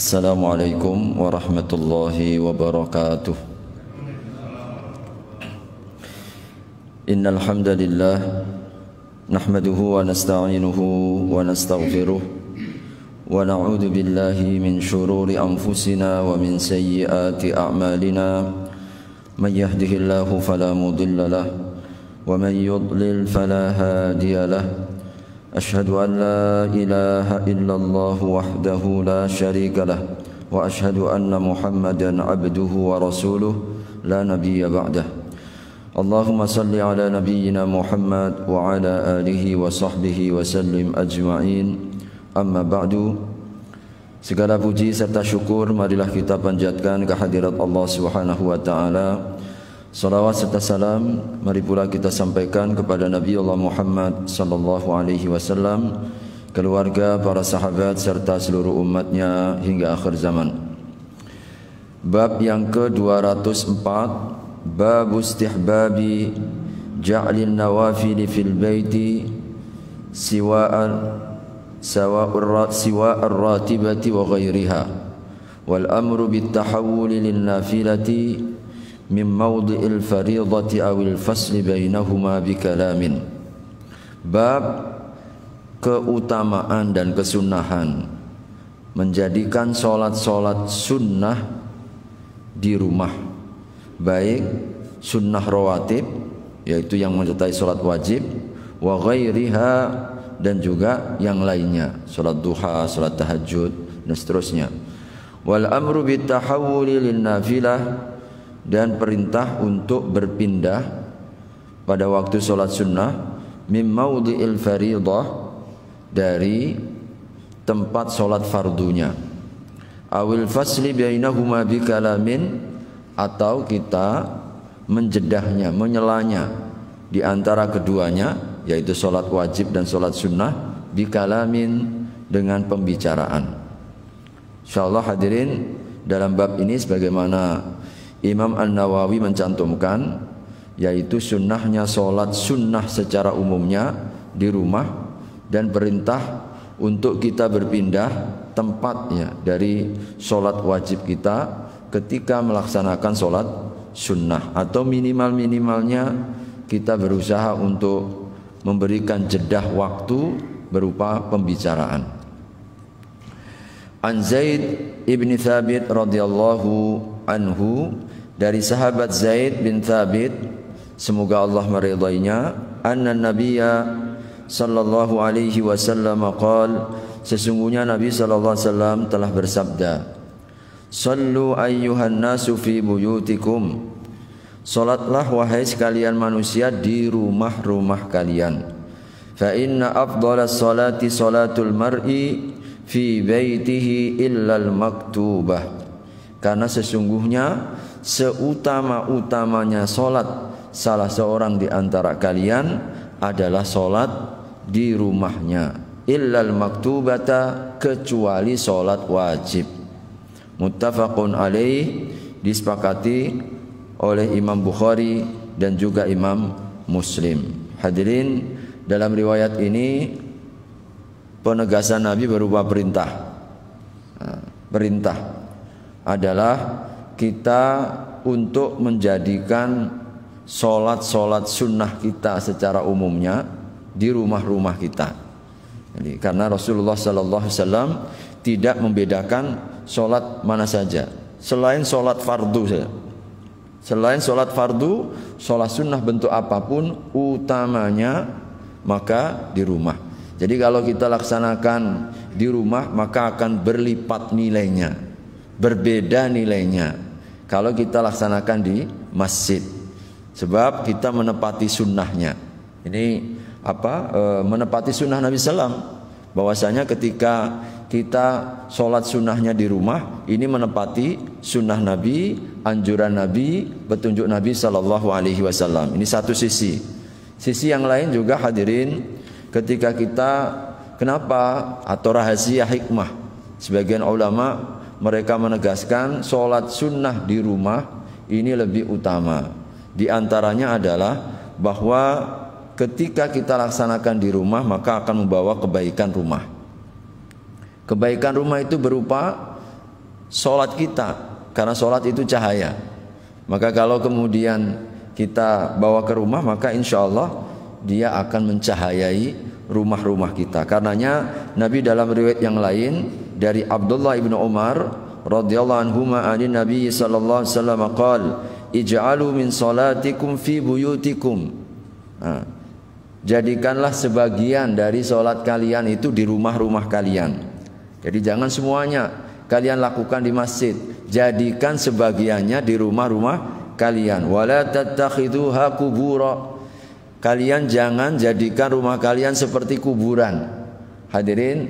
Assalamualaikum warahmatullahi wabarakatuh. Innal hamdalillah nahmaduhu wa nasta'inuhu wa nastaghfiruh wa na'udzu billahi min shururi anfusina wa min sayyiati a'malina. Man yahdihillahu fala mudilla lahu wa man yudlil fala hadiya lahu. أشهد أن لا إله إلا الله وحده لا شريك له وأشهد أن محمدا عبده ورسوله لا نبي بعده. اللهم صل على نبينا محمد وعلى آله وصحبه وسلم أجمعين. أما بعد. Segala puji serta syukur marilah kita panjatkan kehadirat Allah Subhanahu wa taala. Salawat serta salam mari pula kita sampaikan kepada Nabi Allah Muhammad sallallahu alaihi wasallam, keluarga, para sahabat serta seluruh umatnya hingga akhir zaman. Bab yang ke-204, bab istihbabi ja'lin nawafil fil baiti siwa'ar ratibati wa ghairiha wal amru bit tahawul lin nafilati min mawdi'il fariidati awil fasli bainahuma bikalamin. Bab keutamaan dan kesunahan menjadikan solat-solat sunnah di rumah, baik sunnah rawatib yaitu yang menyertai solat wajib, wa ghairiha dan juga yang lainnya, solat duha, solat tahajud dan seterusnya. Wal amru bitahawuli lin nafilah, dan perintah untuk berpindah pada waktu solat sunnah min maudhi'il fariidah, dari tempat solat fardunya, awil fasli bainahuma bikalamin, atau kita menjedahnya, menyelanya di antara keduanya yaitu solat wajib dan solat sunnah bikalamin, dengan pembicaraan. Insyaallah hadirin, dalam bab ini sebagaimana Imam An-Nawawi mencantumkan, yaitu sunnahnya solat sunnah secara umumnya di rumah, dan perintah untuk kita berpindah tempatnya dari solat wajib kita ketika melaksanakan solat sunnah, atau minimal-minimalnya kita berusaha untuk memberikan jedah waktu berupa pembicaraan. An Zaid ibn Thabit radhiyallahu anhu, dari sahabat Zaid bin Thabit, semoga Allah meridainya, anna nabiyya sallallahu alaihi wasallam qala, sesungguhnya Nabi sallallahu alaihi wasallam telah bersabda, sallu ayyuhan nasu fi buyutikum, salatlah wahai sekalian manusia di rumah-rumah kalian, fa inna afdalas salati salatul mar'i fi baitihi illal maktubah, karena sesungguhnya seutama-utamanya solat salah seorang di antara kalian adalah solat di rumahnya, illal maktubata, kecuali solat wajib. Muttafaqun alaih, disepakati oleh Imam Bukhari dan juga Imam Muslim. Hadirin, dalam riwayat ini penegasan Nabi berupa perintah. Perintah adalah kita untuk menjadikan solat-solat sunnah kita secara umumnya di rumah-rumah kita. Jadi, karena Rasulullah sallallahu alaihi wasallam tidak membedakan solat mana saja selain solat fardu saja. Selain solat fardu, solat sunnah bentuk apapun utamanya maka di rumah. Jadi kalau kita laksanakan di rumah maka akan berlipat nilainya, berbeda nilainya kalau kita laksanakan di masjid, sebab kita menepati sunnahnya. Ini menepati sunnah Nabi sallam, bahwasanya ketika kita sholat sunnahnya di rumah, ini menepati sunnah Nabi, anjuran Nabi, petunjuk Nabi sallallahu alaihi wasallam. Ini satu sisi. Sisi yang lain juga hadirin, ketika kita, kenapa, atau rahasia hikmah, sebagian ulama mereka menegaskan sholat sunnah di rumah ini lebih utama. Di antaranya adalah bahwa ketika kita laksanakan di rumah maka akan membawa kebaikan rumah. Kebaikan rumah itu berupa sholat kita, karena sholat itu cahaya. Maka kalau kemudian kita bawa ke rumah, maka insya Allah dia akan mencahayai rumah-rumah kita. Karenanya Nabi dalam riwayat yang lain dari Abdullah ibnu Umar radhiyallahu anhuma anin Nabi sallallahu alaihi wasallam qaal ij'alu min salatikum fi buyutikum. Jadikanlah sebagian dari salat kalian itu di rumah-rumah kalian. Jadi jangan semuanya kalian lakukan di masjid, jadikan sebagiannya di rumah-rumah kalian. Wala tattakhiduha qubura. Kalian jangan jadikan rumah kalian seperti kuburan. Hadirin,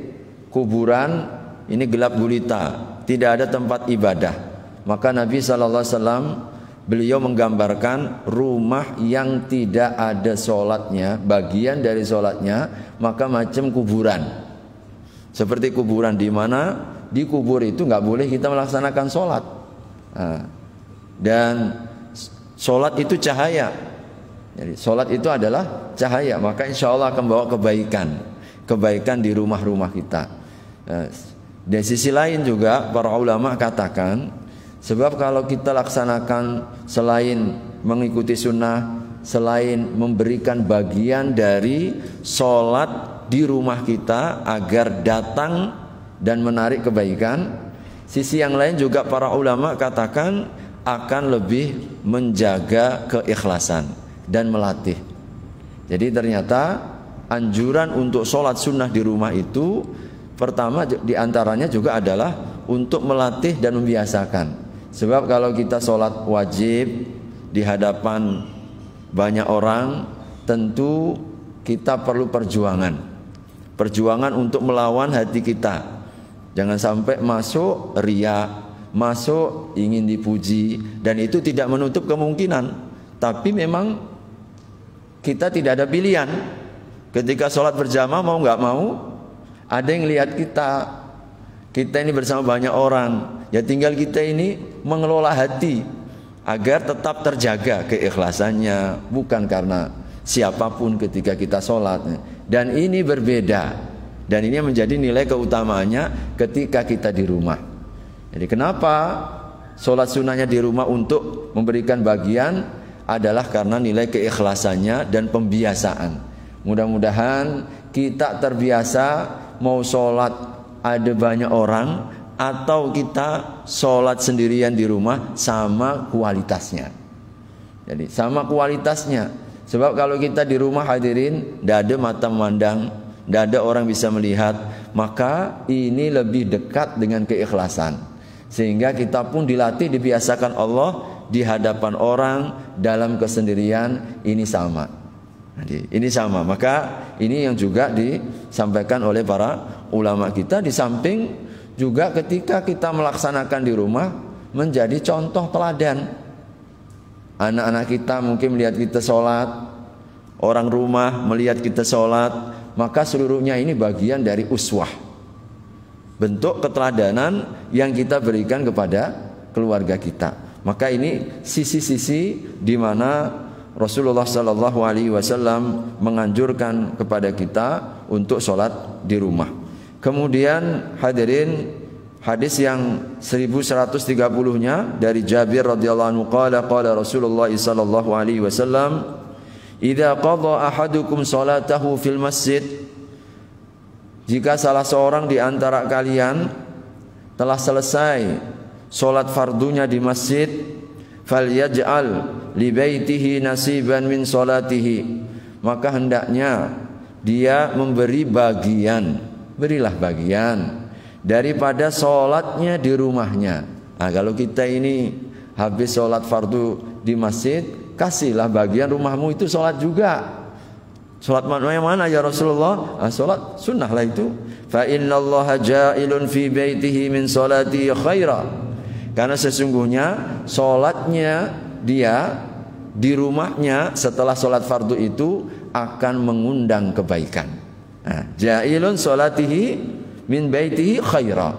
kuburan ini gelap gulita, tidak ada tempat ibadah. Maka Nabi sallallahu alaihi wasallam beliau menggambarkan rumah yang tidak ada sholatnya, bagian dari sholatnya, maka macam kuburan. Seperti kuburan, di mana di kubur itu nggak boleh kita melaksanakan sholat. Dan sholat itu cahaya. Jadi sholat itu adalah cahaya, maka insya Allah akan bawa kebaikan di rumah-rumah kita. Dari sisi lain juga para ulama katakan, sebab kalau kita laksanakan selain mengikuti sunnah, selain memberikan bagian dari sholat di rumah kita agar datang dan menarik kebaikan, sisi yang lain juga para ulama katakan akan lebih menjaga keikhlasan dan melatih. Jadi ternyata anjuran untuk sholat sunnah di rumah itu pertama diantaranya juga adalah untuk melatih dan membiasakan. Sebab kalau kita sholat wajib di hadapan banyak orang, tentu kita perlu perjuangan untuk melawan hati kita. Jangan sampai masuk riya, masuk ingin dipuji, dan itu tidak menutup kemungkinan. Tapi memang kita tidak ada pilihan. Ketika sholat berjamaah mau nggak mau, ada yang lihat kita ini bersama banyak orang. Ya tinggal kita ini mengelola hati agar tetap terjaga keikhlasannya, bukan karena siapapun ketika kita sholat. Dan ini berbeda, dan ini menjadi nilai keutamaannya ketika kita di rumah. Jadi kenapa sholat sunnahnya di rumah untuk memberikan bagian adalah karena nilai keikhlasannya dan pembiasaan. Mudah-mudahan kita terbiasa mau sholat ada banyak orang atau kita sholat sendirian di rumah, sama kualitasnya. Jadi sama kualitasnya. Sebab kalau kita di rumah hadirin, tidak ada mata memandang, tidak ada orang bisa melihat, maka ini lebih dekat dengan keikhlasan. Sehingga kita pun dilatih, dibiasakan Allah di hadapan orang dalam kesendirian, ini sama. Jadi, ini sama. Maka ini yang juga disampaikan oleh para ulama kita, di samping juga ketika kita melaksanakan di rumah menjadi contoh teladan. Anak-anak kita mungkin melihat kita sholat, orang rumah melihat kita sholat, maka seluruhnya ini bagian dari uswah, bentuk keteladanan yang kita berikan kepada keluarga kita. Maka ini sisi-sisi di mana Rasulullah Sallallahu Alaihi Wasallam menganjurkan kepada kita untuk sholat di rumah. Kemudian hadirin, hadis yang 1130-nya dari Jabir radhiyallahu anhu qala Rasulullah sallallahu alaihi wasallam, "Idza qadha ahadukum salatahu fil masjid." Jika salah seorang di antara kalian telah selesai salat fardunya di masjid, falyaj'al li baitihi nasiban min salatihi. Maka hendaknya dia memberi bagian, berilah bagian daripada sholatnya di rumahnya. Nah, kalau kita ini habis sholat fardu di masjid, kasihlah bagian rumahmu itu sholat juga. Sholat yang mana ya Rasulullah? Sholat sunnah lah itu. Fa innallaha ja'ilun fi baitihi min sholati khaira. Karena sesungguhnya sholatnya dia di rumahnya setelah sholat fardu itu akan mengundang kebaikan. Ja'ilun sholatihi min baitihi khaira,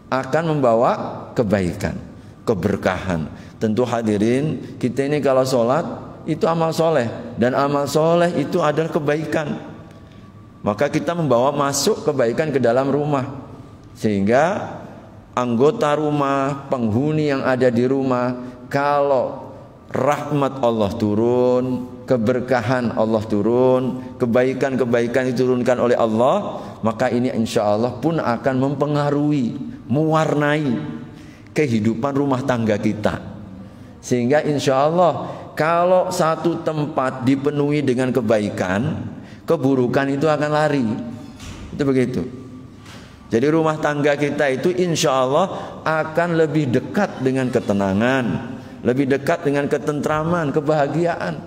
akan membawa kebaikan, keberkahan. Tentu hadirin, kita ini kalau sholat itu amal soleh, dan amal soleh itu adalah kebaikan. Maka kita membawa masuk kebaikan ke dalam rumah, sehingga anggota rumah, penghuni yang ada di rumah, kalau rahmat Allah turun, keberkahan Allah turun, kebaikan-kebaikan diturunkan oleh Allah, maka ini insya Allah pun akan mempengaruhi, mewarnai kehidupan rumah tangga kita. Sehingga insya Allah kalau satu tempat dipenuhi dengan kebaikan, keburukan itu akan lari. Itu begitu. Jadi rumah tangga kita itu insya Allah akan lebih dekat dengan ketenangan, lebih dekat dengan ketentraman, kebahagiaan.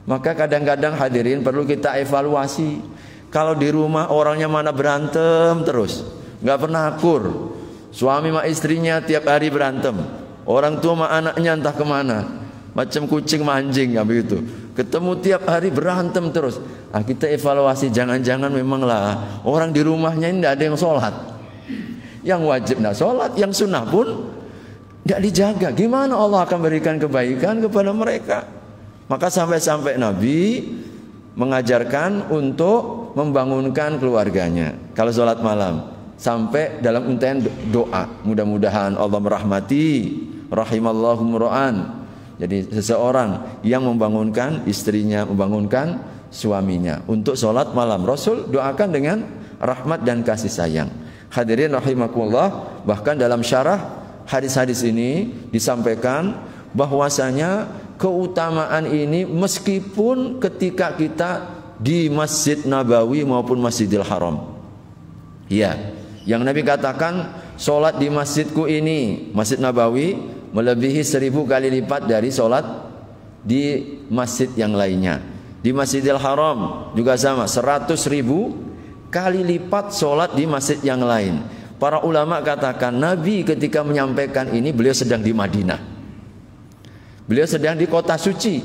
Maka kadang-kadang hadirin perlu kita evaluasi. Kalau di rumah orangnya mana berantem terus, nggak pernah akur. Suami sama istrinya tiap hari berantem. Orang tua sama anaknya entah kemana, macam kucing manjing ya begitu. Ketemu tiap hari berantem terus. Nah, kita evaluasi, jangan-jangan memanglah orang di rumahnya ini tidak ada yang sholat. Yang wajib tidak sholat, yang sunnah pun tidak dijaga. Gimana Allah akan berikan kebaikan kepada mereka? Maka sampai-sampai Nabi mengajarkan untuk membangunkan keluarganya kalau sholat malam, sampai dalam untayan doa, mudah-mudahan Allah merahmati, rahimallahu mura'an. Jadi seseorang yang membangunkan istrinya, membangunkan suaminya untuk sholat malam, Rasul doakan dengan rahmat dan kasih sayang. Hadirin rahimakumullah, bahkan dalam syarah hadis-hadis ini disampaikan bahwasanya keutamaan ini meskipun ketika kita di Masjid Nabawi maupun Masjidil Haram. Ya, yang Nabi katakan sholat di masjidku ini, Masjid Nabawi, melebihi 1000 kali lipat dari sholat di masjid yang lainnya. Di Masjidil Haram juga sama, 100.000 kali lipat sholat di masjid yang lain. Para ulama katakan Nabi ketika menyampaikan ini beliau sedang di Madinah, beliau sedang di kota suci.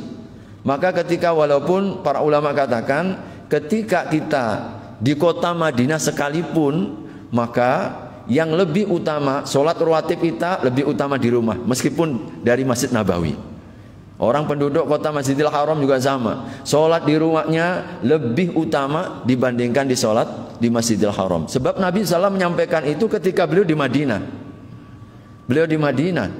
Maka ketika walaupun para ulama katakan ketika kita di kota Madinah sekalipun, maka yang lebih utama sholat rawatib kita lebih utama di rumah meskipun dari Masjid Nabawi. Orang penduduk kota Masjidil Haram juga sama, sholat di rumahnya lebih utama dibandingkan di sholat di Masjidil Haram. Sebab Nabi SAW menyampaikan itu ketika beliau di Madinah. Beliau di Madinah.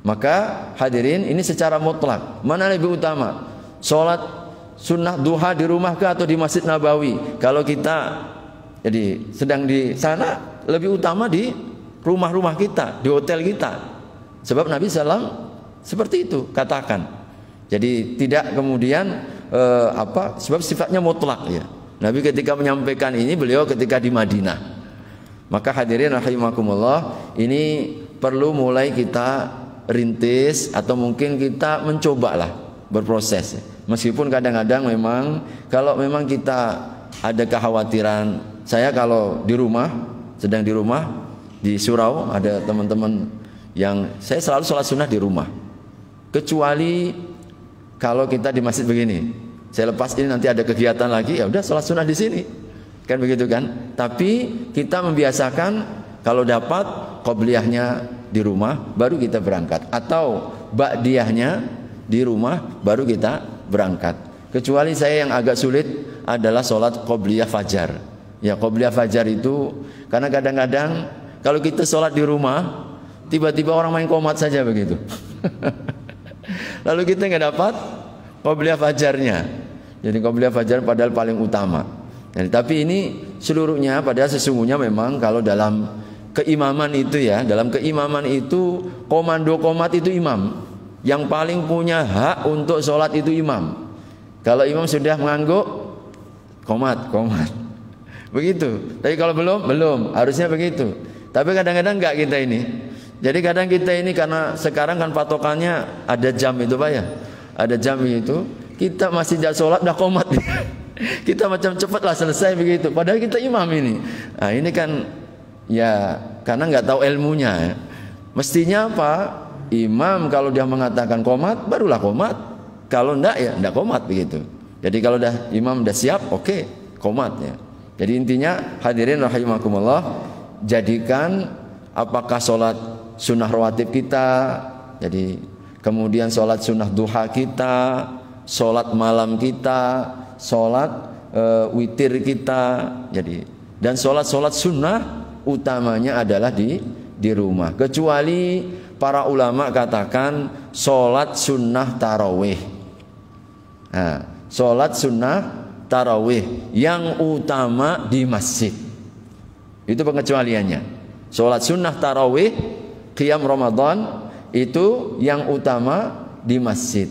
Maka hadirin, ini secara mutlak mana lebih utama, sholat sunnah duha di rumah ke atau di Masjid Nabawi? Kalau kita jadi sedang di sana, lebih utama di rumah-rumah kita, di hotel kita. Sebab Nabi SAW seperti itu katakan. Jadi tidak kemudian sebab sifatnya mutlak ya. Nabi ketika menyampaikan ini beliau ketika di Madinah. Maka hadirin rahimakumullah, ini perlu mulai kita rintis atau mungkin kita mencobalah berproses. Meskipun kadang-kadang memang kalau memang kita ada kekhawatiran, saya kalau di rumah, sedang di rumah di surau, ada teman-teman yang saya selalu sholat sunnah di rumah, kecuali kalau kita di masjid begini, saya lepas ini nanti ada kegiatan lagi, ya udah sholat sunnah di sini, kan begitu kan. Tapi kita membiasakan kalau dapat qobliyahnya di rumah baru kita berangkat, atau ba'diyahnya di rumah baru kita berangkat. Kecuali saya yang agak sulit adalah sholat qobliyah fajar. Ya, qobliyah fajar itu karena kadang-kadang kalau kita sholat di rumah tiba-tiba orang main qomat saja begitu. Lalu kita nggak dapat qobliyah fajarnya. Jadi qobliyah fajar padahal paling utama. Jadi, tapi ini seluruhnya padahal sesungguhnya memang kalau dalam keimaman itu ya, dalam keimaman itu komando qomat itu imam. Yang paling punya hak untuk sholat itu imam. Kalau imam sudah mengangguk, qomat. Begitu. Tapi kalau belum, harusnya begitu. Tapi kadang-kadang enggak kita ini. Jadi kadang kita ini karena sekarang kan patokannya ada jam itu Pak ya. Ada jam itu, kita masih tidak sholat dah qomat. Kita macam cepatlah selesai begitu. Padahal kita imam ini. Nah, ini kan ya karena enggak tahu ilmunya. Mestinya apa? Imam kalau dia mengatakan qomat, barulah qomat. Kalau enggak ya enggak qomat begitu. Jadi kalau imam dah siap, oke, qomat ya. Jadi intinya hadirin rahimakumullah, jadikan apakah sholat sunnah rawatib kita, jadi kemudian sholat sunnah duha kita, sholat malam kita, sholat witir kita, jadi dan sholat sunnah utamanya adalah di di rumah. Kecuali para ulama katakan sholat sunnah tarawih. Nah, sholat sunnah tarawih yang utama di masjid. Itu pengecualiannya. Sholat sunnah tarawih qiyam Ramadan itu yang utama di masjid.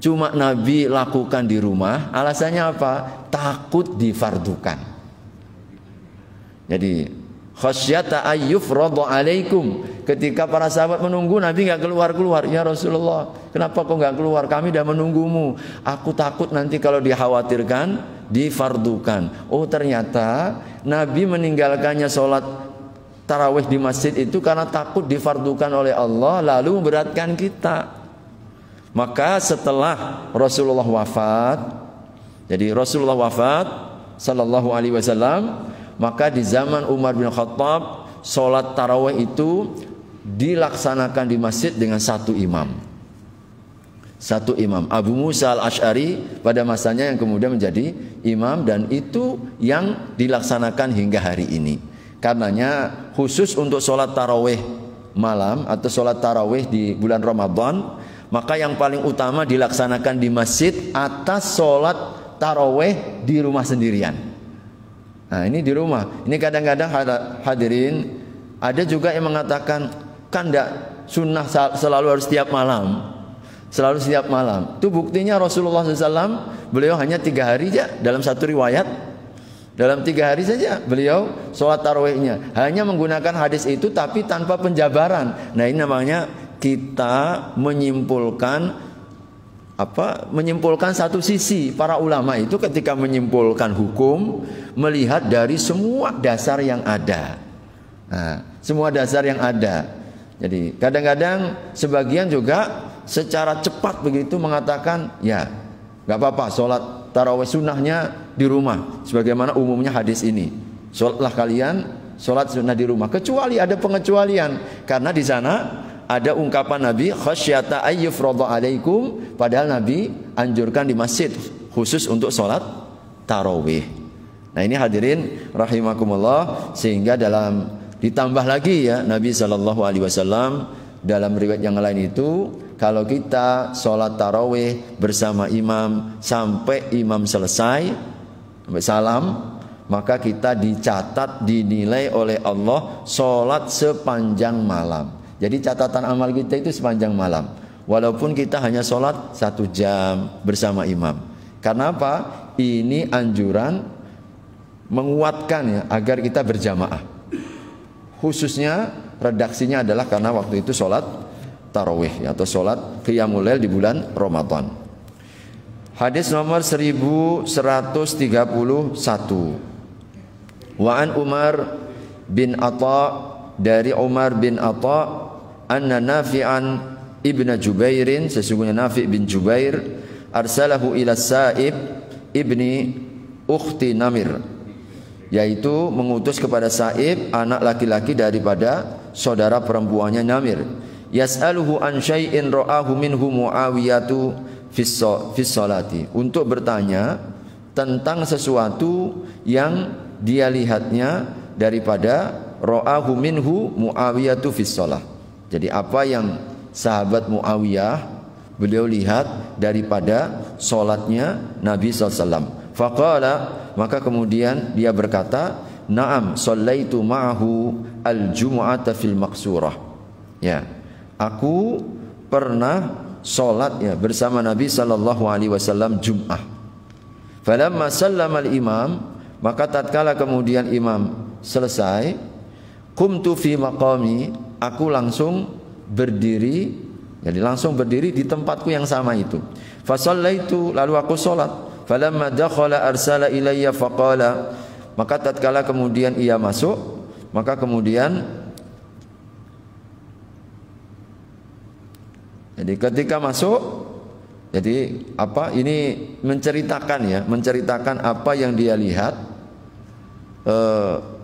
Cuma Nabi lakukan di rumah. Alasannya apa? Takut difardukan. Jadi khasyata ayyufradu alaikum. Ketika para sahabat menunggu, Nabi nggak keluar-keluar. Ya Rasulullah, kenapa kau nggak keluar? Kami dah menunggumu. Aku takut nanti kalau dikhawatirkan difardukan. Oh, ternyata Nabi meninggalkannya sholat tarawih di masjid itu karena takut difardukan oleh Allah, lalu memberatkan kita. Maka setelah Rasulullah wafat, jadi Rasulullah wafat sallallahu alaihi wasallam, maka di zaman Umar bin Khattab sholat tarawih itu dilaksanakan di masjid dengan satu imam. Satu imam, Abu Musa al-Ash'ari pada masanya yang kemudian menjadi imam, dan itu yang dilaksanakan hingga hari ini. Karenanya khusus untuk sholat tarawih malam atau sholat tarawih di bulan Ramadan, maka yang paling utama dilaksanakan di masjid atas sholat tarawih di rumah sendirian. Nah, ini di rumah. Ini kadang-kadang hadirin ada juga yang mengatakan kan tidak sunnah selalu harus setiap malam, selalu setiap malam. Itu buktinya Rasulullah SAW beliau hanya 3 hari saja dalam satu riwayat. Dalam 3 hari saja beliau sholat tarawihnya, hanya menggunakan hadis itu tapi tanpa penjabaran. Nah, ini namanya kita menyimpulkan apa? Menyimpulkan satu sisi. Para ulama itu ketika menyimpulkan hukum melihat dari semua dasar yang ada. Nah, semua dasar yang ada. Jadi kadang-kadang sebagian juga secara cepat begitu mengatakan ya nggak apa-apa sholat tarawih sunnahnya di rumah, sebagaimana umumnya hadis ini. Sholatlah kalian sholat sunnah di rumah, kecuali ada pengecualian karena di sana ada ungkapan Nabi khasyata ayyufradu alaikum, padahal Nabi anjurkan di masjid khusus untuk sholat tarawih. Nah, ini hadirin rahimakumullah, sehingga dalam ditambah lagi ya Nabi SAW dalam riwayat yang lain itu, kalau kita sholat tarawih bersama imam sampai imam selesai sampai salam, maka kita dicatat dinilai oleh Allah sholat sepanjang malam. Jadi catatan amal kita itu sepanjang malam, walaupun kita hanya sholat 1 jam bersama imam. Karena apa? Ini anjuran menguatkan ya agar kita berjamaah. Khususnya redaksinya adalah karena waktu itu sholat tarawih atau sholat qiyamul lail di bulan Ramadan. Hadis nomor 1131. Wa an Umar bin Atha, dari Umar bin Atha, anna Nafi'an ibnu Jubairin, sesungguhnya Nafi' bin Jubair, arsalahu ila Sa'ib ibni ukhti Namir, yaitu mengutus kepada Sa'ib, anak laki-laki daripada saudara perempuannya Namir. Yas'aluhu an syai'in ra'ahu minhu Muawiyatu fis salati, untuk bertanya tentang sesuatu yang dia lihatnya daripada ra'ahu minhu Muawiyatu fis salah. Jadi apa yang sahabat Muawiyah beliau lihat daripada salatnya Nabi SAW. Faqala, maka kemudian dia berkata, na'am shallaitu ma'ahu al-jumu'ata fil maqsurah. Ya, aku pernah salat ya bersama Nabi sallallahu alaihi wasallam Jum'ah. Falamma sallama al-imam, maka tatkala kemudian imam selesai, qumtu fi maqami, aku langsung berdiri, jadi langsung berdiri di tempatku yang sama itu. Fa shallaitu, lalu aku salat. Falamma dakhala arsala ilayya faqala, maka tatkala kemudian ia masuk, maka kemudian jadi ketika masuk, jadi apa ini menceritakan ya, menceritakan apa yang dia lihat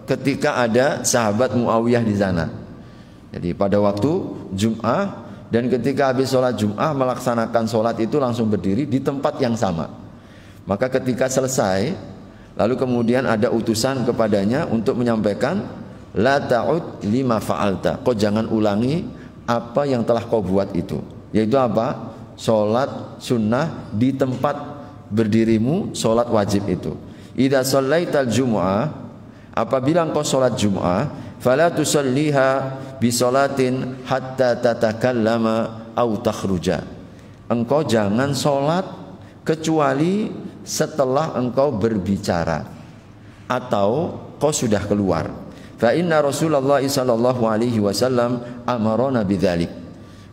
ketika ada sahabat Muawiyah di sana. Jadi pada waktu Jum'ah, dan ketika habis sholat Jum'ah melaksanakan sholat itu langsung berdiri di tempat yang sama. Maka ketika selesai, lalu kemudian ada utusan kepadanya untuk menyampaikan, la ta'ud lima fa'alta. Kau jangan ulangi apa yang telah kau buat itu. Yaitu apa? Salat sunnah di tempat berdirimu, salat wajib itu. Idza shallaital jumu'ah, apabila engkau salat Jumat, fala tusalliha bi salatin hatta tatakallama au takhruja. Engkau jangan salat kecuali setelah engkau berbicara atau kau sudah keluar. Fa inna Rasulullah sallallahu alaihi wasallam amarona bidzalik.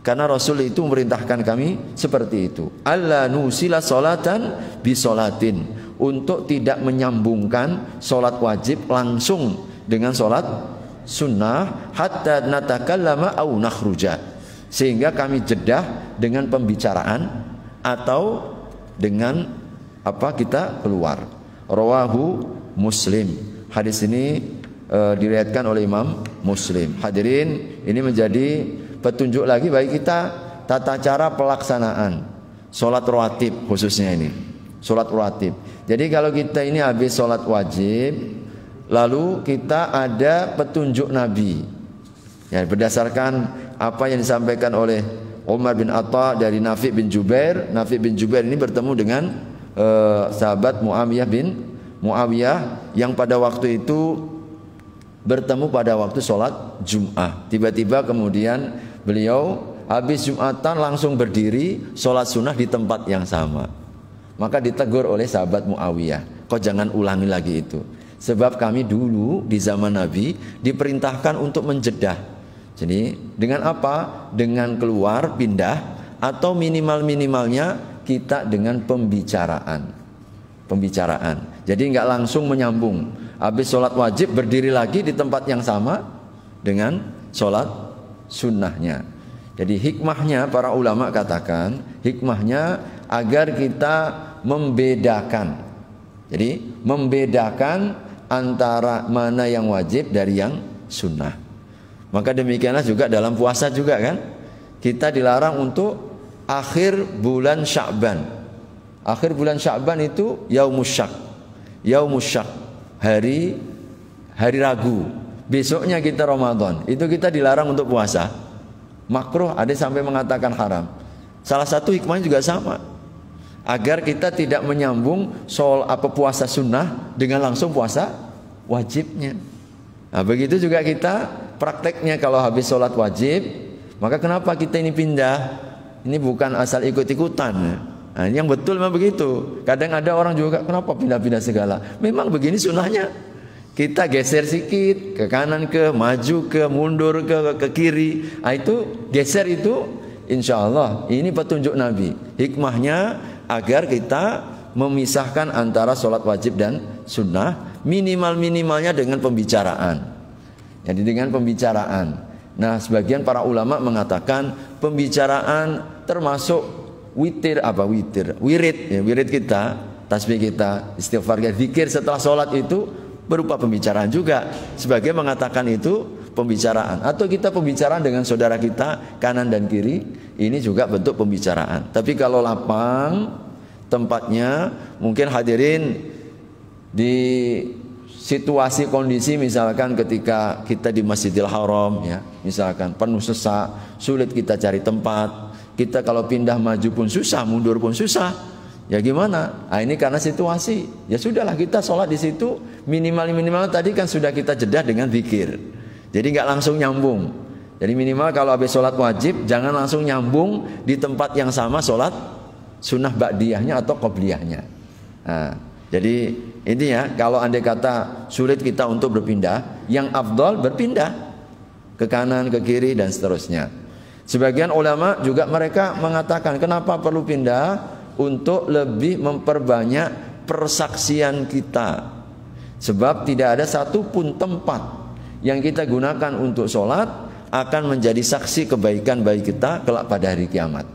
Karena Rasul itu memerintahkan kami seperti itu. Alla nusila salatan bi salatin, untuk tidak menyambungkan salat wajib langsung dengan salat sunnah hatta natakallama au nakhruja, sehingga kami jedah dengan pembicaraan atau dengan apa kita keluar. Rawahu Muslim. Hadis ini diriwayatkan oleh Imam Muslim. Hadirin, ini menjadi petunjuk lagi bagi kita tata cara pelaksanaan sholat rawatib, khususnya ini sholat rawatib. Jadi kalau kita ini habis sholat wajib, lalu kita ada petunjuk Nabi ya, berdasarkan apa yang disampaikan oleh Umar bin Atta dari Nafi bin Jubair. Nafi bin Jubair ini bertemu dengan sahabat Muawiyah bin Muawiyah yang pada waktu itu bertemu pada waktu sholat Jum'ah. Tiba-tiba kemudian beliau habis Jumatan langsung berdiri sholat sunnah di tempat yang sama. Maka ditegur oleh sahabat Muawiyah, kau jangan ulangi lagi itu. Sebab kami dulu di zaman Nabi diperintahkan untuk menjedah. Jadi dengan apa? Dengan keluar, pindah, atau minimal-minimalnya kita dengan pembicaraan. Jadi nggak langsung menyambung. Habis sholat wajib berdiri lagi di tempat yang sama dengan sholat sunnahnya. Jadi hikmahnya para ulama katakan, hikmahnya agar kita membedakan. Jadi membedakan antara mana yang wajib dari yang sunnah. Maka demikianlah juga dalam puasa juga kan, kita dilarang untuk akhir bulan Sya'ban. Akhir bulan Sya'ban itu yaumus syak. Yaumus syak, hari Ragu. Besoknya kita Ramadan. Itu kita dilarang untuk puasa. Makruh, ada sampai mengatakan haram. Salah satu hikmahnya juga sama, agar kita tidak menyambung soal apa puasa sunnah dengan langsung puasa wajibnya. Nah, begitu juga kita prakteknya kalau habis sholat wajib, maka kenapa kita ini pindah? Ini bukan asal ikut-ikutan. Nah, yang betul memang begitu. Kadang ada orang juga, kenapa pindah-pindah segala? Memang begini sunnahnya. Kita geser sedikit ke kanan, ke maju, ke mundur, ke kiri. Nah, itu geser itu, insya Allah ini petunjuk Nabi. Hikmahnya agar kita memisahkan antara sholat wajib dan sunnah, minimalnya dengan pembicaraan. Jadi dengan pembicaraan. Nah, sebagian para ulama mengatakan pembicaraan termasuk witir, wirid ya, wirid kita, tasbih kita, istighfar kita, zikir setelah sholat itu berupa pembicaraan juga. Sebagian mengatakan itu pembicaraan, atau kita pembicaraan dengan saudara kita kanan dan kiri, ini juga bentuk pembicaraan. Tapi kalau lapang tempatnya, mungkin hadirin di situasi kondisi misalkan ketika kita di Masjidil Haram ya, misalkan penuh sesak, sulit kita cari tempat, kita kalau pindah maju pun susah, mundur pun susah. Ya gimana? Nah, ini karena situasi. Ya sudahlah, kita sholat di situ minimal tadi kan sudah kita jedah dengan zikir. Jadi nggak langsung nyambung. Jadi minimal kalau habis sholat wajib jangan langsung nyambung di tempat yang sama sholat sunnah ba'diyahnya atau qobliyahnya. Nah, jadi ini ya, kalau andai kata sulit kita untuk berpindah, yang afdal berpindah ke kanan, ke kiri dan seterusnya. Sebagian ulama juga mereka mengatakan kenapa perlu pindah? Untuk lebih memperbanyak persaksian kita. Sebab tidak ada satupun tempat yang kita gunakan untuk sholat akan menjadi saksi kebaikan bagi kita kelak pada hari kiamat.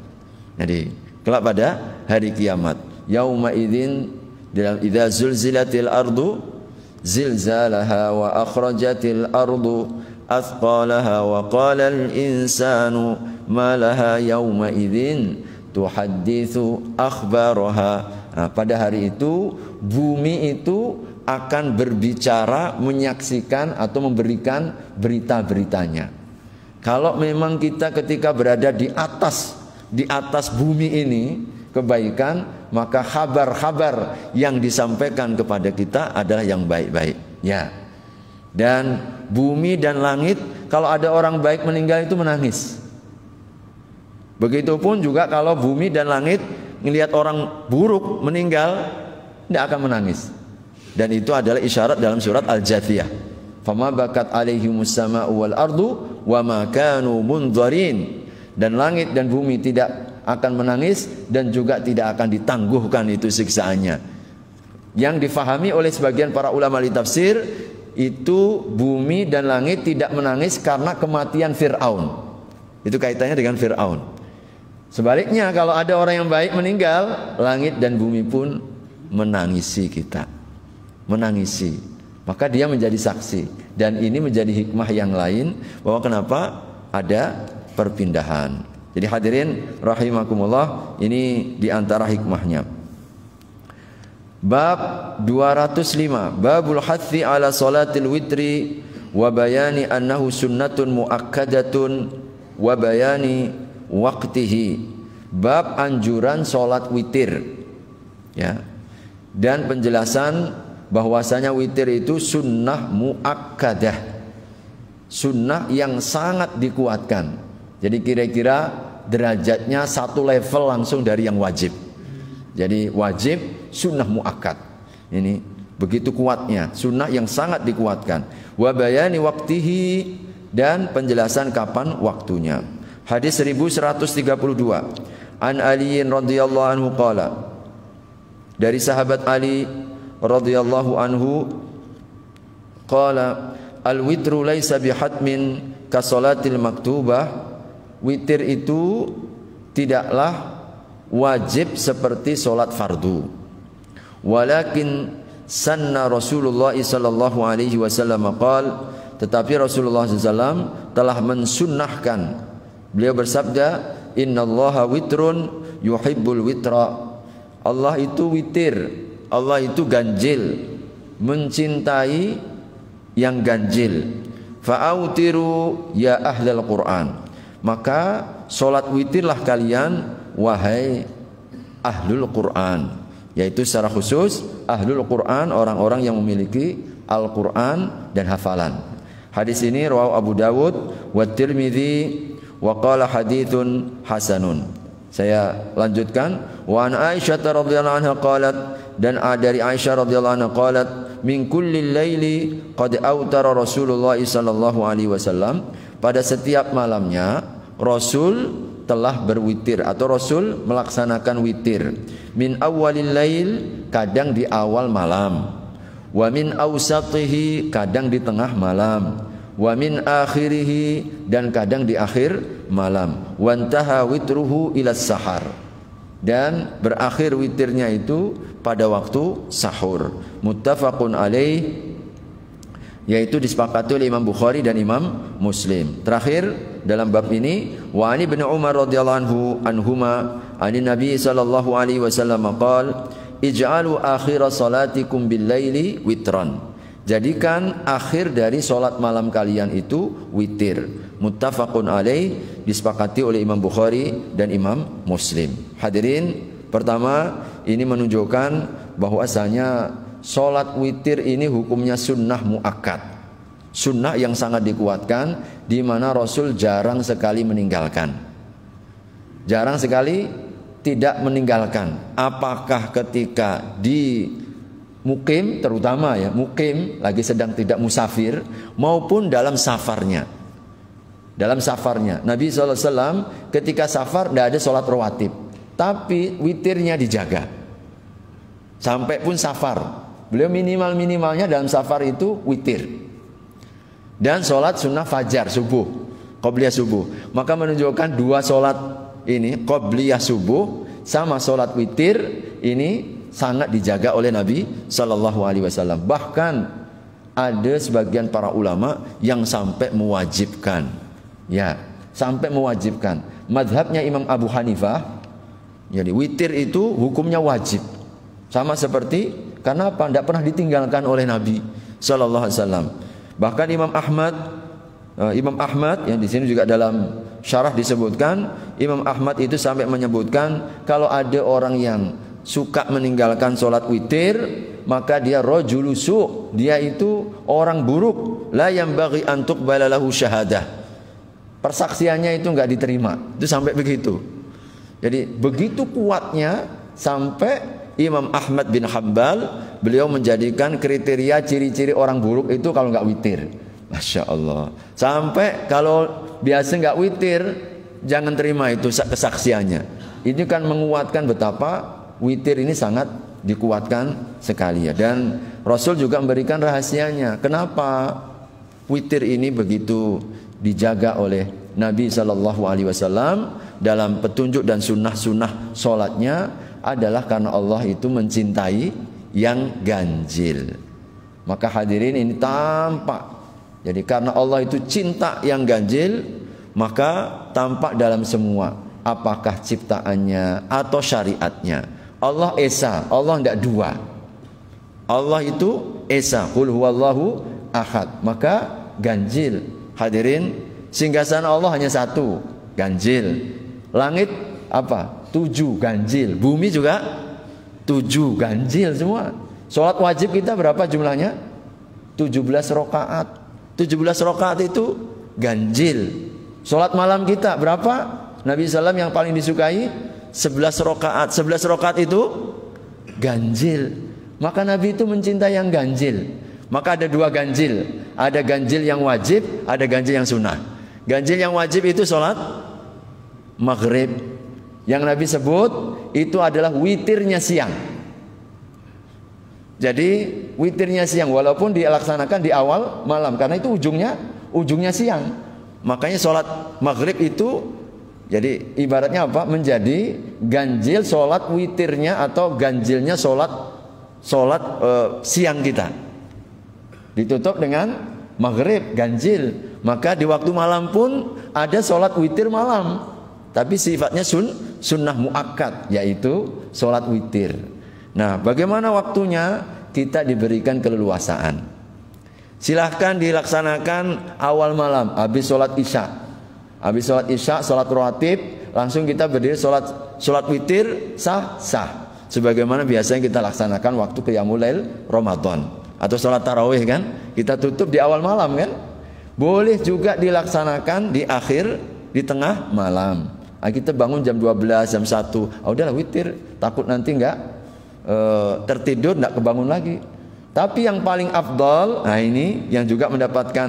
Jadi kelak pada hari kiamat, yauma idzin, dalam idza zulzilatil ardu zilzalaha wa akhrajatil ardu athqalaha wa qala al insanu ma laha yauma idzin tuhadditsu akhbaraha. Nah, pada hari itu bumi itu akan berbicara, menyaksikan atau memberikan berita-beritanya. Kalau memang kita ketika berada di atas bumi ini kebaikan, maka kabar-kabar yang disampaikan kepada kita adalah yang baik-baik. Ya. Dan bumi dan langit, kalau ada orang baik meninggal itu menangis. Begitupun juga kalau bumi dan langit melihat orang buruk meninggal, tidak akan menangis. Dan itu adalah isyarat dalam surat Al-Jathiyah. Fama bakat alaihimus sama'u wal ardu wa ma kanu munzarin. Dan langit dan bumi tidak akan menangis dan juga tidak akan ditangguhkan itu siksaannya. Yang difahami oleh sebagian para ulama ahli tafsir, itu bumi dan langit tidak menangis karena kematian Fir'aun. Itu kaitannya dengan Fir'aun. Sebaliknya kalau ada orang yang baik meninggal, langit dan bumi pun menangisi kita, menangisi. Maka dia menjadi saksi. Dan ini menjadi hikmah yang lain bahwa kenapa ada perpindahan. Jadi hadirin rahimakumullah, ini diantara hikmahnya. Bab 205, babul hathi ala salatil witri wa bayani annahu sunnatun muakkadatun wa bayani waqtihi. Bab anjuran salat witir, ya, dan penjelasan bahwasanya witir itu sunnah muakkadah, sunnah yang sangat dikuatkan. Jadi kira-kira derajatnya satu level langsung dari yang wajib. Jadi wajib, sunnah muakkad. Ini begitu kuatnya, sunnah yang sangat dikuatkan. Wa bayani waqtihi, dan penjelasan kapan waktunya. Hadis 1132. An Ali radhiyallahu anhu qala, dari sahabat Ali radhiyallahu anhu qala, al-witru laisa bihatmin ka salatil maktubah. Witir itu tidaklah wajib seperti solat fardu. Walakin sanna Rasulullah sallallahu alaihi wasallam qala, tetapi Rasulullah SAW telah mensunnahkan. Beliau bersabda, innallaha witrun yuhibbul witra. Allah itu witir, Allah itu ganjil, mencintai yang ganjil. Fa'autiru ya ahlal Quran. Maka solat witirlah kalian wahai ahlul Quran, yaitu secara khusus ahlul Quran, orang-orang yang memiliki Al-Quran dan hafalan. Hadis ini rawahu Abu Dawud wa Tirmidzi wa qala haditsun hasanun. Saya lanjutkan. Wa an Aisyah radhiyallahu anha qalat, dan dari Aisyah radhiyallahu anha qalat, min kulli laili qad autara Rasulullah sallallahu alaihi wasallam. Pada setiap malamnya Rasul telah berwitir atau Rasul melaksanakan witir. Min awalil lail, kadang di awal malam. Wa min awsatihi, kadang di tengah malam. Wa min akhirihi, dan kadang di akhir malam. Wantaha witruhu ila sahar, dan berakhir witirnya itu pada waktu sahur. Muttafaqun alaih, yaitu disepakati oleh Imam Bukhari dan Imam Muslim. Terakhir dalam bab ini, wa ani bin Umar radhiyallahu anhuma anin Nabi sallallahu alaihi wasallam qala, ij'alu akhir salatikum bil laili witran. Jadikan akhir dari salat malam kalian itu witir. Muttafaqun alaih, disepakati oleh Imam Bukhari dan Imam Muslim. Hadirin, pertama ini menunjukkan bahwasanya solat witir ini hukumnya sunnah muakkad, sunnah yang sangat dikuatkan, di mana Rasul jarang sekali meninggalkan, jarang sekali tidak meninggalkan. Apakah ketika di mukim, terutama ya mukim lagi sedang tidak musafir, maupun dalam safarnya. Dalam safarnya Nabi SAW ketika safar tidak ada solat rawatib, tapi witirnya dijaga sampai pun safar. Beliau minimalnya dalam safar itu witir. Dan sholat sunnah fajar, subuh, qobliyah subuh. Maka menunjukkan dua sholat ini, qobliyah subuh sama sholat witir, ini sangat dijaga oleh Nabi SAW. Bahkan ada sebagian para ulama yang sampai mewajibkan, ya, sampai mewajibkan. Madhabnya Imam Abu Hanifah, jadi witir itu hukumnya wajib, sama seperti Karena apa? Tidak pernah ditinggalkan oleh Nabi Sallallahu Alaihi Wasallam. Bahkan Imam Ahmad yang di sini juga dalam syarah disebutkan, Imam Ahmad itu sampai menyebutkan kalau ada orang yang suka meninggalkan sholat witir, maka dia rajulu su', dia itu orang buruk, la yanbaghi an tuqbala lahu syahadah. Persaksiannya itu enggak diterima. Itu sampai begitu. Jadi begitu kuatnya sampai Imam Ahmad bin Hanbal beliau menjadikan kriteria ciri-ciri orang buruk itu kalau enggak witir. Masya Allah. Sampai kalau biasa nggak witir, jangan terima itu kesaksiannya. Ini kan menguatkan betapa witir ini sangat dikuatkan sekali ya. Dan Rasul juga memberikan rahasianya. Kenapa witir ini begitu dijaga oleh Nabi Shallallahu Alaihi Wasallam dalam petunjuk dan sunnah-sunnah sholatnya adalah karena Allah itu mencintai yang ganjil. Maka hadirin ini tampak. Jadi karena Allah itu cinta yang ganjil, maka tampak dalam semua, apakah ciptaannya atau syariatnya. Allah esa, Allah tidak dua. Allah itu esa, qul huwallahu ahad, maka ganjil. Hadirin, singgasana Allah hanya satu, ganjil. Langit apa? 7 ganjil. Bumi juga 7 ganjil semua. Sholat wajib kita berapa jumlahnya? 17 rakaat. 17 rakaat itu ganjil. Sholat malam kita berapa? Nabi SAW yang paling disukai 11 rakaat. 11 rakaat itu ganjil. Maka Nabi itu mencintai yang ganjil. Maka ada 2 ganjil. Ada ganjil yang wajib, ada ganjil yang sunnah. Ganjil yang wajib itu sholat maghrib. Yang Nabi sebut itu adalah witirnya siang. Jadi witirnya siang, walaupun dilaksanakan di awal malam, karena itu ujungnya siang. Makanya sholat maghrib itu jadi ibaratnya apa? Menjadi ganjil sholat witirnya atau ganjilnya sholat siang kita. Ditutup dengan maghrib ganjil. Maka di waktu malam pun ada sholat witir malam, tapi sifatnya sunnah muakkad, yaitu sholat witir. Nah, bagaimana waktunya? Kita diberikan keleluasaan. Silahkan dilaksanakan awal malam, habis sholat isya. Habis sholat isya, sholat rawatib, langsung kita berdiri sholat witir, sah. Sebagaimana biasanya kita laksanakan waktu qiyamul lail Ramadan. Atau sholat tarawih kan, kita tutup di awal malam kan. Boleh juga dilaksanakan di akhir, di tengah malam. Kita bangun jam 12, jam 1. Udahlah witir, takut nanti enggak tertidur, tidak kebangun lagi. Tapi yang paling afdal, nah ini yang juga mendapatkan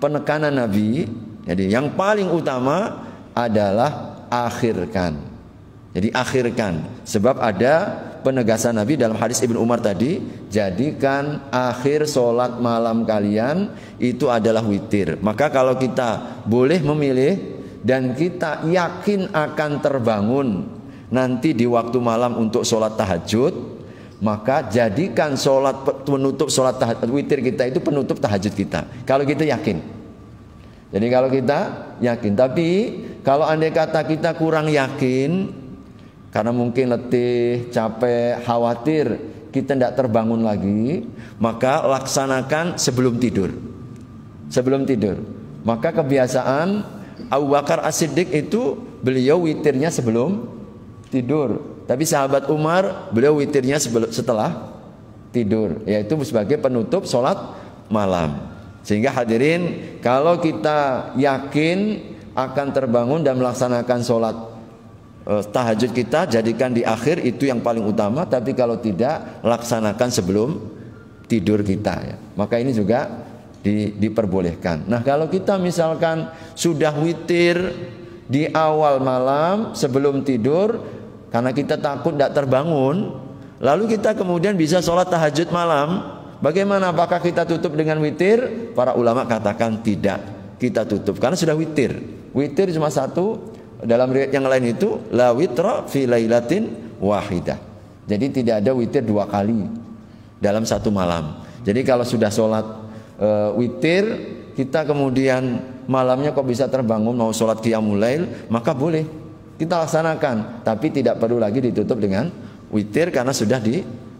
penekanan Nabi. Jadi yang paling utama adalah akhirkan. Jadi akhirkan, sebab ada penegasan Nabi dalam hadis Ibnu Umar tadi, jadikan akhir sholat malam kalian itu adalah witir. Maka kalau kita boleh memilih dan kita yakin akan terbangun nanti di waktu malam untuk sholat tahajud, maka jadikan sholat penutup sholat witir kita itu penutup tahajud kita. Kalau kita yakin. Jadi kalau kita yakin. Tapi kalau andai kata kita kurang yakin, karena mungkin letih, capek, khawatir kita tidak terbangun lagi, maka laksanakan sebelum tidur. Sebelum tidur. Maka kebiasaan Abu Bakar As-Siddiq itu beliau witirnya sebelum tidur. Tapi sahabat Umar beliau witirnya setelah tidur, yaitu sebagai penutup sholat malam. Sehingga hadirin, kalau kita yakin akan terbangun dan melaksanakan sholat tahajud kita, jadikan di akhir, itu yang paling utama. Tapi kalau tidak, laksanakan sebelum tidur kita ya. Maka ini juga diperbolehkan. Nah, kalau kita misalkan sudah witir di awal malam sebelum tidur, karena kita takut tidak terbangun, lalu kita kemudian bisa sholat tahajud malam, bagaimana? Apakah kita tutup dengan witir? Para ulama katakan tidak, kita tutup karena sudah witir. Witir cuma satu. Dalam riwayat yang lain itu la witra fi lailatin wahidah. Jadi tidak ada witir 2 kali dalam satu malam. Jadi kalau sudah sholat witir, kita kemudian malamnya kok bisa terbangun mau sholat qiyamul lail, maka boleh kita laksanakan, tapi tidak perlu lagi ditutup dengan witir karena sudah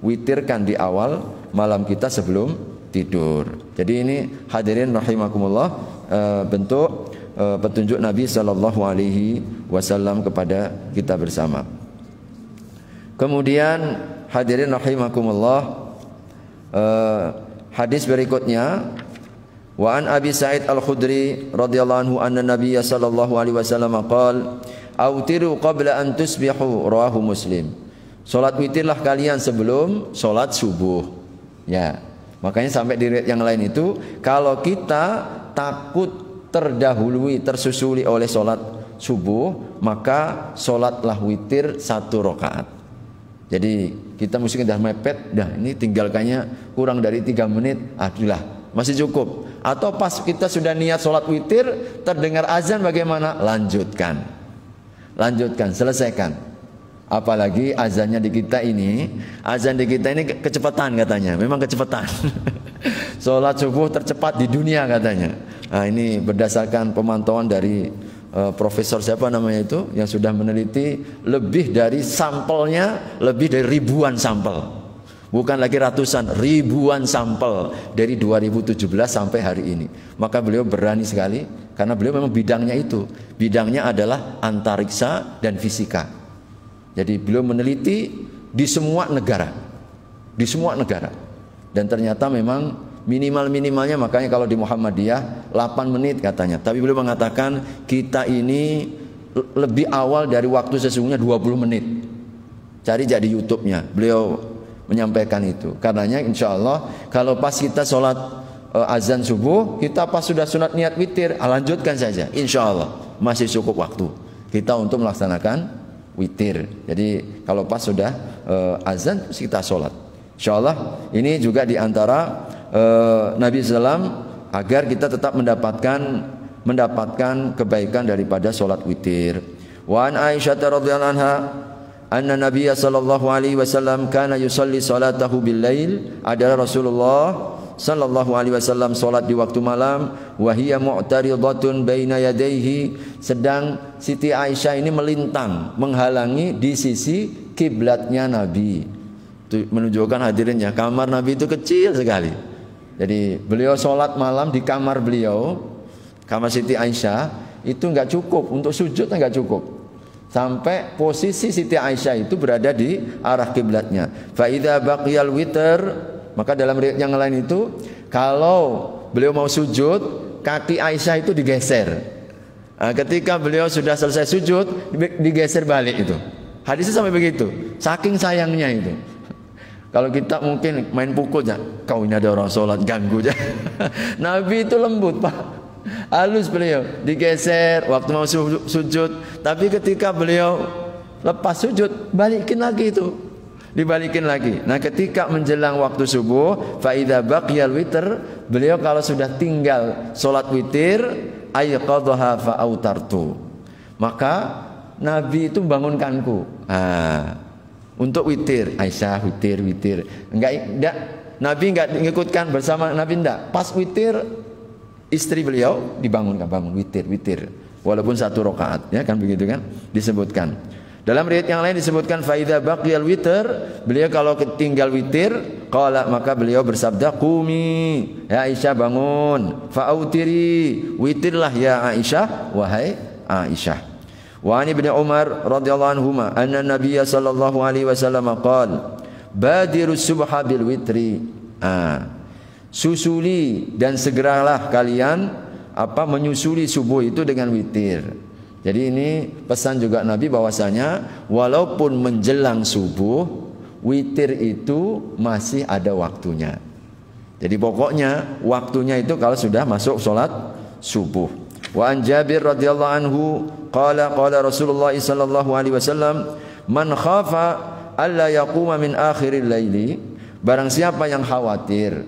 witirkan di awal malam kita sebelum tidur. Jadi ini hadirin rahimakumullah, bentuk petunjuk Nabi sallallahu alaihi wasallam kepada kita bersama. Kemudian hadirin rahimakumullah, hadis berikutnya, wa an Abi Sa'id Al-Khudri radhiyallahu anhu anna Nabiyya sallallahu alaihi wasallam qala autiru qabla an tusbihu, rawahu Muslim. Salat witirlah kalian sebelum salat subuh. Ya. Makanya sampai di riwayat yang lain itu, kalau kita takut terdahului, tersusuli oleh salat subuh, maka salatlah witir 1 rakaat. Jadi kita mesti dah mepet, dah ini tinggalkannya kurang dari 3 menit, adalah masih cukup. Atau pas kita sudah niat salat witir, terdengar azan bagaimana? Lanjutkan, selesaikan. Apalagi azannya di kita ini, azan di kita ini kecepatan katanya, memang kecepatan. Salat subuh tercepat di dunia katanya. Nah, ini berdasarkan pemantauan dari profesor siapa namanya itu yang sudah meneliti lebih dari sampelnya, lebih dari ribuan sampel. Bukan lagi ratusan, ribuan sampel dari 2017 sampai hari ini. Maka beliau berani sekali karena beliau memang bidangnya itu. Bidangnya adalah antariksa dan fisika. Jadi beliau meneliti di semua negara. Di semua negara. Dan ternyata memang minimalnya, makanya kalau di Muhammadiyah 8 menit katanya. Tapi beliau mengatakan kita ini lebih awal dari waktu sesungguhnya 20 menit. Cari jadi YouTube-nya. Beliau menyampaikan itu. Karenanya insya Allah kalau pas kita sholat azan subuh, kita pas sudah sunat niat witir, lanjutkan saja. Insya Allah masih cukup waktu kita untuk melaksanakan witir. Jadi kalau pas sudah azan kita sholat. Insya Allah ini juga diantara Nabi SAW agar kita tetap mendapatkan kebaikan daripada sholat witir. Wa an Aisyah radhiyallahu anha anna Nabiyya sallallahu alaihi wasallam kana yusalli salatahu bil lail, adalah Rasulullah sallallahu alaihi wasallam salat di waktu malam, wa hiya mu'taridatun baina yadayhi, sedang Siti Aisyah ini melintang menghalangi di sisi kiblatnya Nabi. Itu menunjukkan hadirinnya kamar Nabi itu kecil sekali. Jadi beliau sholat malam di kamar beliau, kamar Siti Aisyah itu enggak cukup untuk sujud, enggak cukup. Sampai posisi Siti Aisyah itu berada di arah kiblatnya. Fa idza baqiyal witr, maka dalam riwayat yang lain itu kalau beliau mau sujud, kaki Aisyah itu digeser. Nah, ketika beliau sudah selesai sujud, digeser balik itu. Hadisnya sampai begitu. Saking sayangnya itu. Kalau kita mungkin main pukul ya, kau ini ada orang sholat ganggu ya. Nabi itu lembut Pak, halus beliau, digeser waktu mau sujud. Tapi ketika beliau lepas sujud, balikin lagi itu, dibalikin lagi. Nah ketika menjelang waktu subuh, fa idza baqiyal witr, beliau kalau sudah tinggal sholat witir, ayqadha fa autartu, maka Nabi itu bangunkanku. Untuk witir, Aisyah witir. Enggak, Nabi enggak mengikutkan bersama Nabi, enggak. Pas witir istri beliau dibangunkan, bangun witir. Walaupun 1 rakaat, ya kan begitu kan disebutkan. Dalam riwayat yang lain disebutkan fa idza baqiyal witr, beliau kalau tinggal witir, qala, maka beliau bersabda qumi, ya Aisyah bangun, fa autiri, witirlah ya Aisyah, wahai Aisyah. Wa an Ibnu Umar radhiyallahu anhuma anna Nabiyya sallallahu alaihi wasallam qala badirus subha bil witri, susuli dan segeralah kalian menyusuli subuh itu dengan witir. Jadi ini pesan juga Nabi bahwasanya walaupun menjelang subuh, witir itu masih ada waktunya. Jadi pokoknya waktunya itu kalau sudah masuk sholat subuh. Wa an Jabir radhiyallahu anhu qala Rasulullah sallallahu alaihi wasallam man khafa alla yaquma min akhiril laili, barang siapa yang khawatir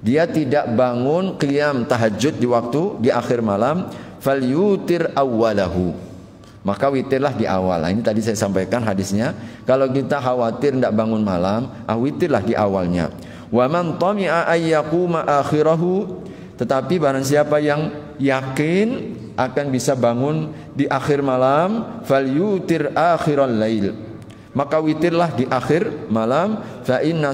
dia tidak bangun qiyam tahajud di akhir malam, falyutir awwalahu, maka witirlah di awal. Nah, ini tadi saya sampaikan hadisnya, kalau kita khawatir tidak bangun malam, witirlah di awalnya. Wa man tami'a ay yaquma akhirahu, tetapi barang siapa yang yakin akan bisa bangun di akhir malam, falyutir akhiral lail, maka witirlah di akhir malam. Fa inna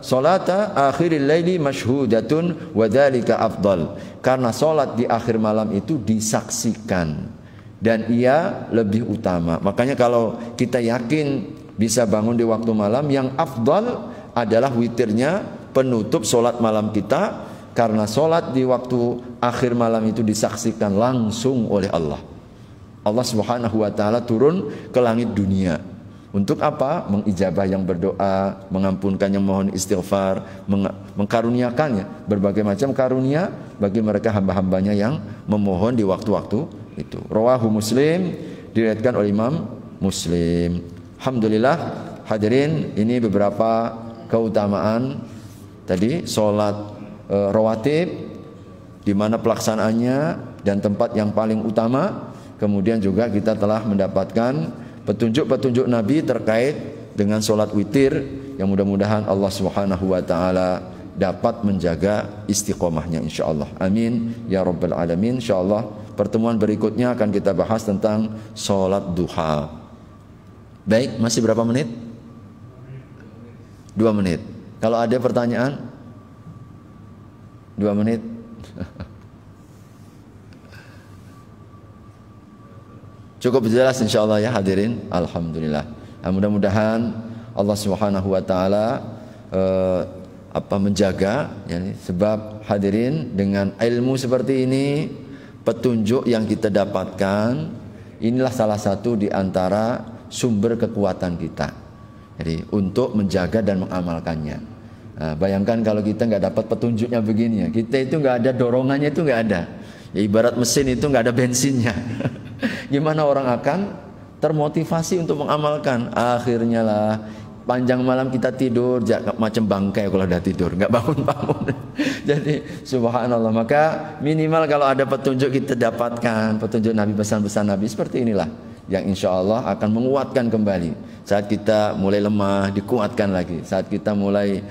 salata akhiril laili masyhudatun wa dzalika afdal. Karena salat di akhir malam itu disaksikan dan ia lebih utama. Makanya kalau kita yakin bisa bangun di waktu malam, yang afdal adalah witirnya penutup salat malam kita, karena salat di waktu akhir malam itu disaksikan langsung oleh Allah. Allah Subhanahu wa taala turun ke langit dunia. Untuk apa? Mengijabah yang berdoa, mengampunkan yang mohon istighfar, mengkaruniakannya berbagai macam karunia bagi mereka hamba-hambanya yang memohon di waktu-waktu itu. Rawahu Muslim, diriwayatkan oleh Imam Muslim. Alhamdulillah, hadirin, ini beberapa keutamaan tadi salat rawatib, di mana pelaksanaannya dan tempat yang paling utama. Kemudian juga kita telah mendapatkan petunjuk-petunjuk Nabi terkait dengan sholat witir, yang mudah-mudahan Allah Subhanahu wa taala dapat menjaga istiqomahnya insyaallah. Amin ya rabbal alamin. Insyaallah pertemuan berikutnya akan kita bahas tentang sholat duha. Baik, masih berapa menit? 2 menit. Kalau ada pertanyaan 2 menit. Cukup jelas insyaallah ya hadirin. Alhamdulillah. Nah, mudah-mudahan Allah Subhanahu wa taala menjaga, yani, sebab hadirin dengan ilmu seperti ini, petunjuk yang kita dapatkan, inilah salah satu di antara sumber kekuatan kita. Jadi untuk menjaga dan mengamalkannya. Nah, bayangkan kalau kita nggak dapat petunjuknya begini ya, kita itu nggak ada dorongannya, itu nggak ada. Ya, ibarat mesin itu nggak ada bensinnya. Gimana orang akan termotivasi untuk mengamalkan? Akhirnya lah panjang malam kita tidur macam bangkai kalau udah tidur, nggak bangun-bangun. Jadi subhanallah, maka minimal kalau ada petunjuk kita dapatkan, petunjuk Nabi, pesan-pesan Nabi seperti inilah yang insya Allah akan menguatkan kembali. Saat kita mulai lemah, dikuatkan lagi. Saat kita mulai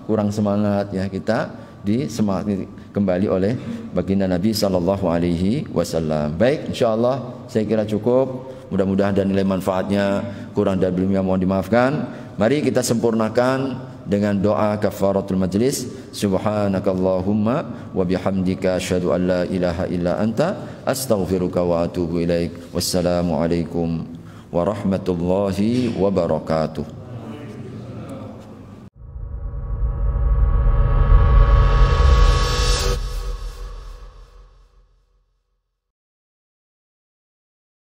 kurang semangat, ya kita disemangati kembali oleh baginda Nabi sallallahu alaihi wasallam. Baik, insyaallah saya kira cukup. Mudah-mudahan dan nilai manfaatnya kurang dan belumnya mohon dimaafkan. Mari kita sempurnakan dengan doa kafaratul majlis. Subhanakallahumma wa bihamdika asyhadu an la ilaha illa anta astaghfiruka wa atubu ilaik. Wassalamu alaikum warahmatullahi wabarakatuh.